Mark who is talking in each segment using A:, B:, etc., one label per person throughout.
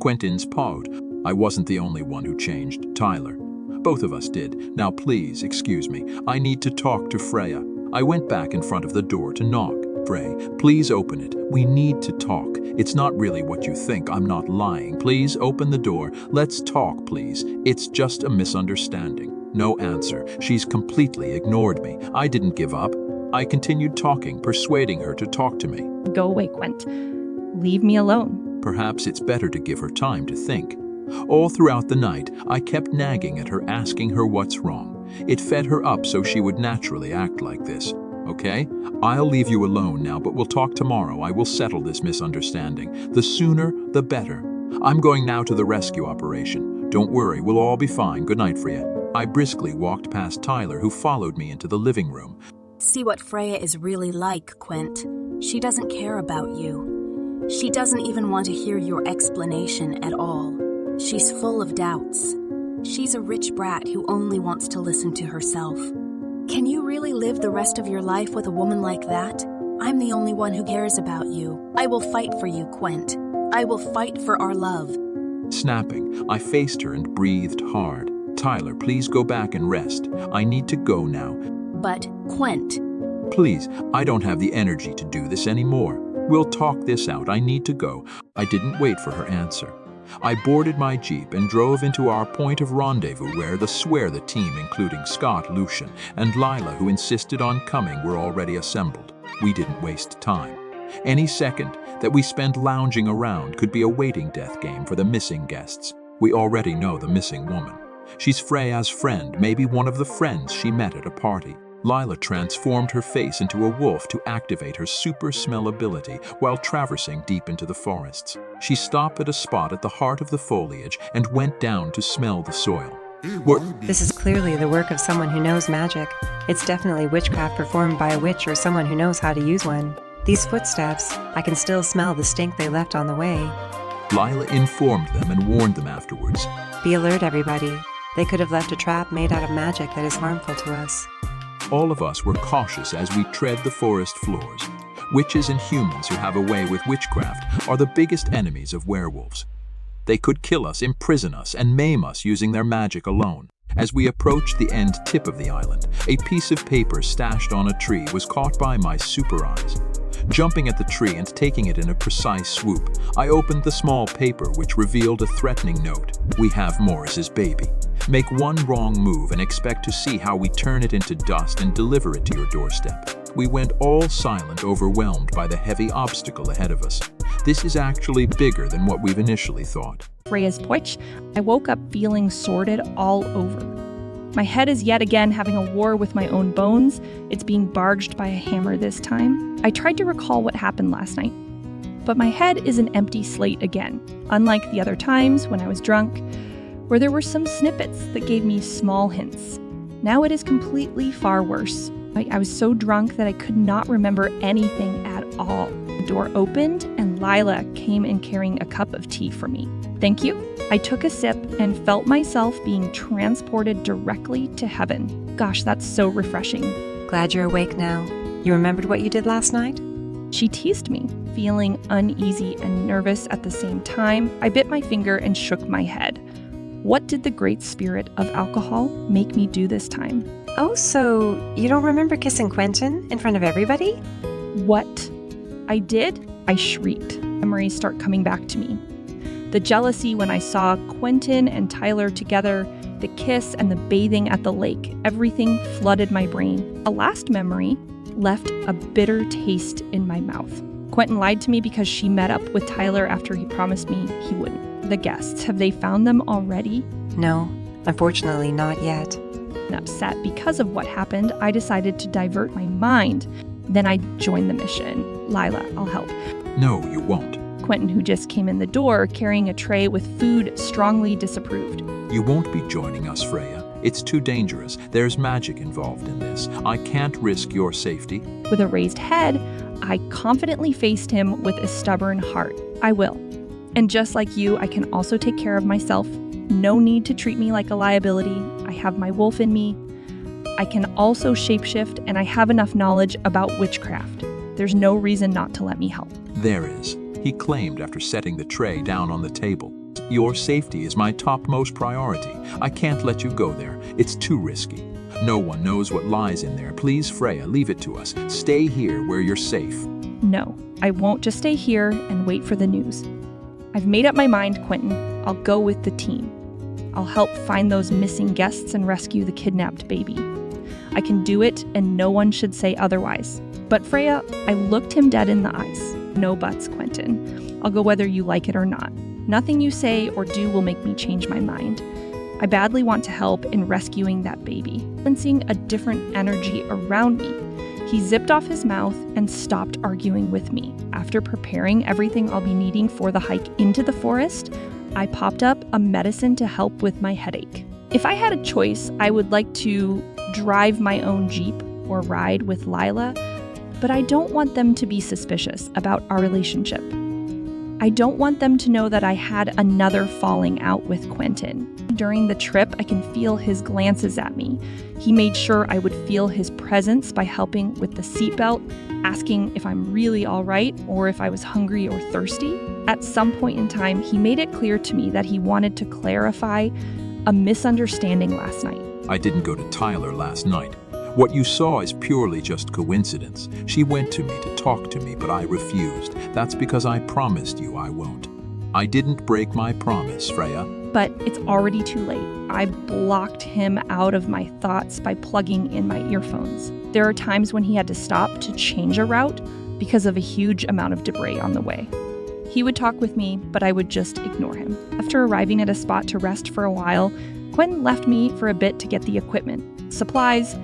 A: Quentin's pawed. I wasn't the only one who changed, Tyler. Both of us did. Now please, excuse me. I need to talk to Freya. I went back in front of the door to knock. Frey, please open it. We need to talk. It's not really what you think. I'm not lying. Please open the door. Let's talk, please. It's just a misunderstanding. No answer. She's completely ignored me. I didn't give up. I continued talking, persuading her to talk to me.
B: Go away, Quent. Leave me alone.
A: Perhaps it's better to give her time to think. All throughout the night, I kept nagging at her, asking her what's wrong. It fed her up so she would naturally act like this. Okay? I'll leave you alone now, but we'll talk tomorrow. I will settle this misunderstanding. The sooner, the better. I'm going now to the rescue operation. Don't worry, we'll all be fine. Good night, Freya. I briskly walked past Tyler, who followed me into the living room.
C: See what Freya is really like, Quent. She doesn't care about you. She doesn't even want to hear your explanation at all. She's full of doubts. She's a rich brat who only wants to listen to herself. Can you really live the rest of your life with a woman like that? I'm the only one who cares about you. I will fight for you, Quent. I will fight for our love.
A: Snapping, I faced her and breathed hard. Tyler, please go back and rest. I need to go now.
C: But, Quent.
A: Please, I don't have the energy to do this anymore. We'll talk this out. I need to go. I didn't wait for her answer. I boarded my Jeep and drove into our point of rendezvous where the team, including Scott, Lucian, and Lyra, who insisted on coming, were already assembled. We didn't waste time. Any second that we spent lounging around could be a waiting death game for the missing guests. We already know the missing woman. She's Freya's friend, maybe one of the friends she met at a party. Lyra transformed her face into a wolf to activate her super smell ability while traversing deep into the forests. She stopped at a spot at the heart of the foliage and went down to smell the soil.
D: This is clearly the work of someone who knows magic. It's definitely witchcraft performed by a witch or someone who knows how to use one. These footsteps, I can still smell the stink they left on the way.
A: Lyra informed them and warned them afterwards.
D: Be alert, everybody. They could have left a trap made out of magic that is harmful to us.
A: All of us were cautious as we tread the forest floors. Witches and humans who have a way with witchcraft are the biggest enemies of werewolves. They could kill us, imprison us, and maim us using their magic alone. As we approached the end tip of the island, a piece of paper stashed on a tree was caught by my super eyes. Jumping at the tree and taking it in a precise swoop, I opened the small paper which revealed a threatening note. We have Morris's baby. Make one wrong move and expect to see how we turn it into dust and deliver it to your doorstep. We went all silent, overwhelmed by the heavy obstacle ahead of us. This is actually bigger than what we've initially thought.
B: Freya's poich, I woke up feeling sordid all over. My head is yet again having a war with my own bones. It's being barged by a hammer this time. I tried to recall what happened last night, but my head is an empty slate again, unlike the other times when I was drunk, where there were some snippets that gave me small hints. Now it is completely far worse. I was so drunk that I could not remember anything at all. The door opened and Lyra came in carrying a cup of tea for me. Thank you. I took a sip and felt myself being transported directly to heaven. Gosh, that's so refreshing.
D: Glad you're awake now. You remembered what you did last night?
B: She teased me, feeling uneasy and nervous at the same time. I bit my finger and shook my head. What did the great spirit of alcohol make me do this time?
D: Oh, so you don't remember kissing Quentin in front of everybody?
B: What I did? I shrieked. Memories start coming back to me. The jealousy when I saw Quentin and Tyler together, the kiss and the bathing at the lake, everything flooded my brain. A last memory left a bitter taste in my mouth. Quentin lied to me because she met up with Tyler after he promised me he wouldn't. The guests, have they found them already?
D: No, unfortunately not yet.
B: Upset because of what happened, I decided to divert my mind. Then I joined the mission. Lyra, I'll help.
A: No, you won't.
B: Quentin, who just came in the door carrying a tray with food, strongly disapproved.
A: You won't be joining us, Freya. It's too dangerous. There's magic involved in this. I can't risk your safety.
B: With a raised head, I confidently faced him with a stubborn heart. I will. And just like you, I can also take care of myself. No need to treat me like a liability. I have my wolf in me. I can also shapeshift, and I have enough knowledge about witchcraft. There's no reason not to let me help.
A: There is, he claimed after setting the tray down on the table. Your safety is my topmost priority. I can't let you go there. It's too risky. No one knows what lies in there. Please, Freya, leave it to us. Stay here where you're safe.
B: No, I won't just stay here and wait for the news. I've made up my mind, Quentin. I'll go with the team. I'll help find those missing guests and rescue the kidnapped baby. I can do it, and no one should say otherwise. But Freya, I looked him dead in the eyes. No buts, Quentin. I'll go whether you like it or not. Nothing you say or do will make me change my mind. I badly want to help in rescuing that baby, sensing a different energy around me. He zipped off his mouth and stopped arguing with me. After preparing everything I'll be needing for the hike into the forest, I popped up a medicine to help with my headache. If I had a choice, I would like to drive my own Jeep or ride with Lyra, but I don't want them to be suspicious about our relationship. I don't want them to know that I had another falling out with Quentin. During the trip, I can feel his glances at me. He made sure I would feel his presence by helping with the seatbelt, asking if I'm really all right or if I was hungry or thirsty. At some point in time, he made it clear to me that he wanted to clarify a misunderstanding last night.
A: I didn't go to Tyler last night. What you saw is purely just coincidence. She went to me to talk to me, but I refused. That's because I promised you I won't. I didn't break my promise, Freya.
B: But it's already too late. I blocked him out of my thoughts by plugging in my earphones. There are times when he had to stop to change a route because of a huge amount of debris on the way. He would talk with me, but I would just ignore him. After arriving at a spot to rest for a while, Quentin left me for a bit to get the equipment, supplies,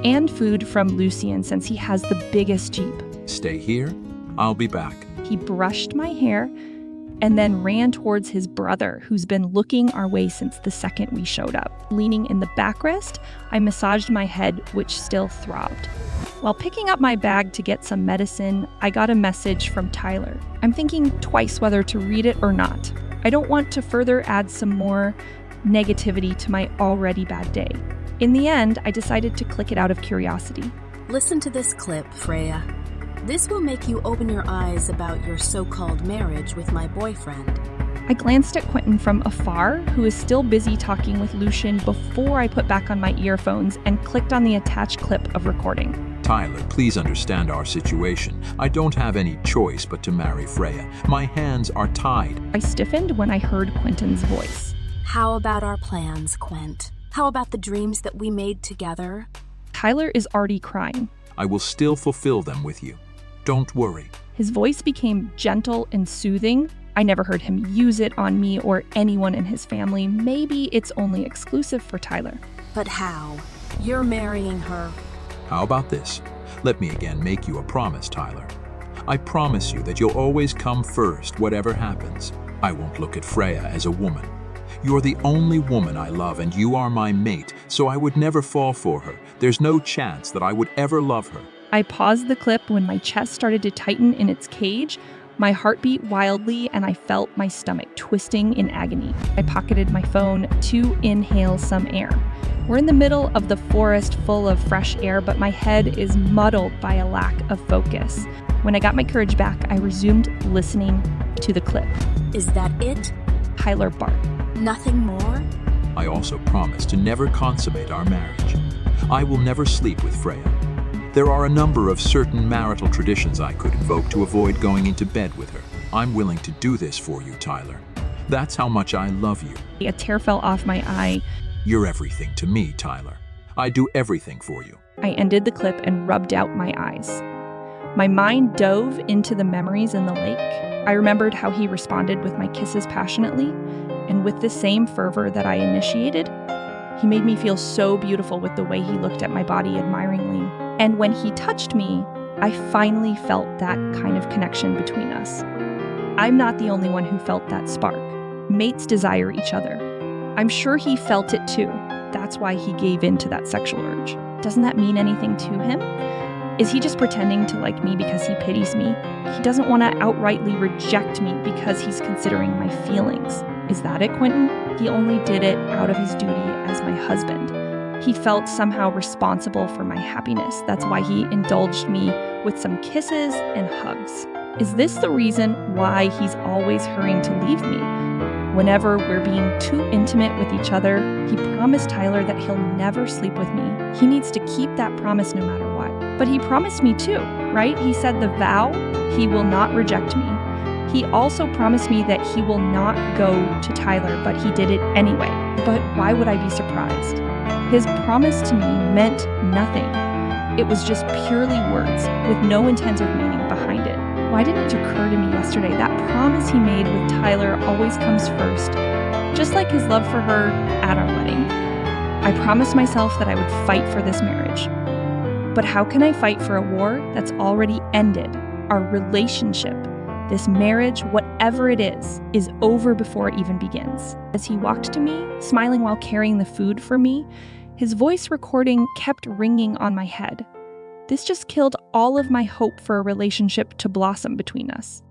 B: and food from Lucien since he has the biggest Jeep.
A: Stay here. I'll be back.
B: He brushed my hair and then ran towards his brother, who's been looking our way since the second we showed up. Leaning in the backrest, I massaged my head, which still throbbed. While picking up my bag to get some medicine, I got a message from Tyler. I'm thinking twice whether to read it or not. I don't want to further add some more negativity to my already bad day. In the end, I decided to click it out of curiosity.
C: Listen to this clip, Freya. This will make you open your eyes about your so-called marriage with my boyfriend.
B: I glanced at Quentin from afar, who is still busy talking with Lucien before I put back on my earphones and clicked on the attached clip of recording.
A: Tyler, please understand our situation. I don't have any choice but to marry Freya. My hands are tied.
B: I stiffened when I heard Quentin's voice.
C: How about our plans, Quent? How about the dreams that we made together?
B: Tyler is already crying.
A: I will still fulfill them with you. Don't worry.
B: His voice became gentle and soothing. I never heard him use it on me or anyone in his family. Maybe it's only exclusive for Tyler.
C: But how? You're marrying her.
A: How about this? Let me again make you a promise, Tyler. I promise you that you'll always come first, whatever happens. I won't look at Freya as a woman. You're the only woman I love, and you are my mate, so I would never fall for her. There's no chance that I would ever love her.
B: I paused the clip when my chest started to tighten in its cage. My heart beat wildly, and I felt my stomach twisting in agony. I pocketed my phone to inhale some air. We're in the middle of the forest full of fresh air, but my head is muddled by a lack of focus. When I got my courage back, I resumed listening to the clip.
C: Is that it?
B: Tyler barked.
C: Nothing more?
A: I also promise to never consummate our marriage. I will never sleep with Freya. There are a number of certain marital traditions I could invoke to avoid going into bed with her. I'm willing to do this for you, Tyler. That's how much I love you.
B: A tear fell off my eye.
A: You're everything to me, Tyler. I do everything for you.
B: I ended the clip and rubbed out my eyes. My mind dove into the memories in the lake. I remembered how he responded with my kisses passionately, and with the same fervor that I initiated. He made me feel so beautiful with the way he looked at my body admiringly. And when he touched me, I finally felt that kind of connection between us. I'm not the only one who felt that spark. Mates desire each other. I'm sure he felt it too. That's why he gave in to that sexual urge. Doesn't that mean anything to him? Is he just pretending to like me because he pities me? He doesn't want to outrightly reject me because he's considering my feelings. Is that it, Quentin? He only did it out of his duty as my husband. He felt somehow responsible for my happiness. That's why he indulged me with some kisses and hugs. Is this the reason why he's always hurrying to leave me? Whenever we're being too intimate with each other, he promised Tyler that he'll never sleep with me. He needs to keep that promise no matter what. But he promised me too, right? He said the vow, he will not reject me. He also promised me that he will not go to Tyler, but he did it anyway. But why would I be surprised? His promise to me meant nothing. It was just purely words, with no intensive meaning behind it. Why didn't it occur to me yesterday that promise he made with Tyler always comes first, just like his love for her at our wedding? I promised myself that I would fight for this marriage. But how can I fight for a war that's already ended? Our relationship, this marriage, whatever it is over before it even begins. As he walked to me, smiling while carrying the food for me, his voice recording kept ringing on my head. This just killed all of my hope for a relationship to blossom between us.